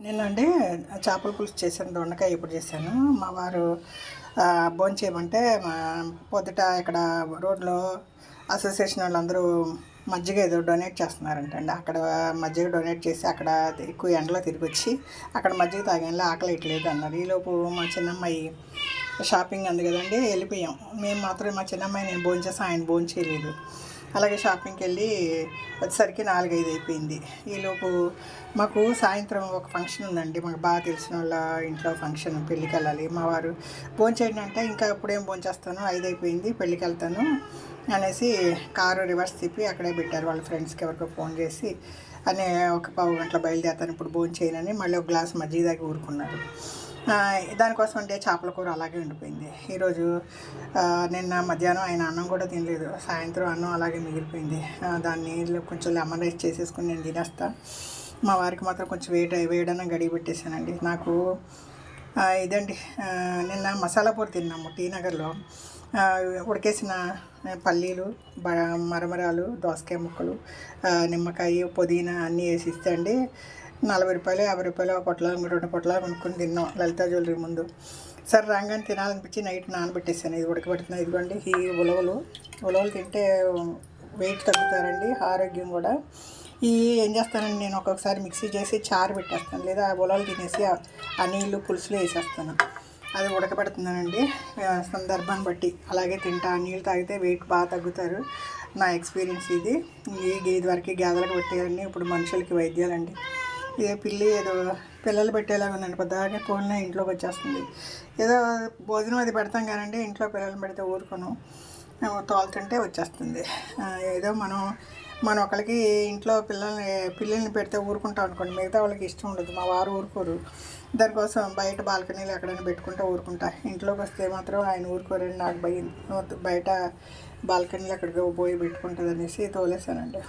నేనండి చేపల పులుసు చేశాను. దొండకాయ ఇప్పుడు చేశాను. మా వారు భోంచేయమంటే పొద్దుట ఇక్కడ రోడ్లో అసోసియేషన్ వాళ్ళందరూ మజ్జిగ ఏదో డొనేట్ చేస్తున్నారంటండి. అక్కడ మజ్జిగ డొనేట్ చేసి అక్కడ ఎక్కువ ఎండలో తిరిగొచ్చి అక్కడ మజ్జిగ తాగానులే ఆకలి వేయట్లేదు అన్నారు. ఈలోపు మా చిన్నమ్మాయి షాపింగ్ అంది కదండి, వెళ్ళిపోయాం. మేము మాత్రం మా చిన్నమ్మాయి నేను భోంచేసాను, ఆయన భోంచేయలేదు. అలాగే షాపింగ్కి వెళ్ళి వచ్చేసరికి 4-5 అయిపోయింది. ఈలోపు మాకు సాయంత్రం ఒక ఫంక్షన్ ఉందండి, మాకు బాగా తెలిసిన వాళ్ళ ఇంట్లో ఫంక్షన్, పెళ్ళికి వెళ్ళాలి. మా వారు భోంచేయండి అంటే ఇంకా ఇప్పుడేం భోంచేస్తాను, 5 అయిపోయింది, పెళ్ళికి వెళ్తాను అనేసి కారు రివర్స్ తిప్పి అక్కడే పెట్టారు. వాళ్ళ ఫ్రెండ్స్కి ఎవరికో ఫోన్ చేసి అని ఒక పావు గంటలో బయలుదేరుతాను, ఇప్పుడు భోంచేయనని మళ్ళీ ఒక గ్లాస్ మజ్జిగ దాకా ఊరుకున్నారు. దానికోసం అంటే చేపల కూర అలాగే ఉండిపోయింది. ఈరోజు నిన్న మధ్యాహ్నం ఆయన అన్నం కూడా తినలేదు. సాయంత్రం అన్నం అలాగే మిగిలిపోయింది. దాన్ని కొంచెం లెమన్ రైస్ చేసేసుకుని నేను తినేస్తాను. మా వారికి మాత్రం కొంచెం వేడన్నా గడిగి పెట్టేశానండి. నాకు ఇదండి, నిన్న మసాలా పూరి తిన్నాము టీ నగర్లో. ఉడికేసిన పల్లీలు, మరమరాలు, దోసకాయ ముక్కలు, నిమ్మకాయ, పుదీనా అన్నీ వేసి ఇస్తే అండి 40 రూపాయలు 50 రూపాయలు పొట్లాలు 2 పొట్లాలు కొనుక్కొని తిన్నాం లలితా జ్యువెలరీ ముందు. సరే రాగానే తినాలనిపించి నైట్ నానబెట్టేసాను. ఇది ఉడకబెడుతున్నా. ఇదిగోండి ఈ ఉలవలు తింటే వెయిట్ తగ్గుతారండి, ఆరోగ్యం కూడా. ఏం చేస్తానండి, నేను ఒక్కొక్కసారి మిక్సీ చేసి చారు పెట్టేస్తాను, లేదా ఉలవలు తినేసి ఆ నీళ్ళు పులుసులో వేసేస్తాను. అది ఉడకబెడుతున్నానండి సందర్భాన్ని బట్టి. అలాగే తింటా, నీళ్ళు తాగితే వెయిట్ బాగా తగ్గుతారు. నా ఎక్స్పీరియన్స్ ఇది. ఇది వరకు గేదెలకు పెట్టేయాలండి, ఇప్పుడు మనుషులకి వైద్యాలండి. పిల్లి ఏదో పిల్లలు పెట్టేలాగా ఉందండి, పొద్దుగా కోళ్ళ ఇంట్లోకి వచ్చేస్తుంది. ఏదో భోజనం అది పెడతాం కానండి, ఇంట్లో పిల్లల్ని పెడితే ఊరుకోను, తోలుతుంటే వచ్చేస్తుంది. ఏదో మనం ఒకరికి ఇంట్లో పిల్లల్ని పెడితే ఊరుకుంటాం అనుకోండి, మిగతా వాళ్ళకి ఇష్టం ఉండదు. మా వారు ఊరుకోరు. దానికోసం బయట బాల్కనీలు ఎక్కడైనా పెట్టుకుంటే ఊరుకుంటా. ఇంట్లోకి వస్తే మాత్రం ఆయన ఊరుకోరండి. నాకు భయం, బయట బాల్కనీలు ఎక్కడికో పోయి పెట్టుకుంటుంది అనేసి తోలేసానండి.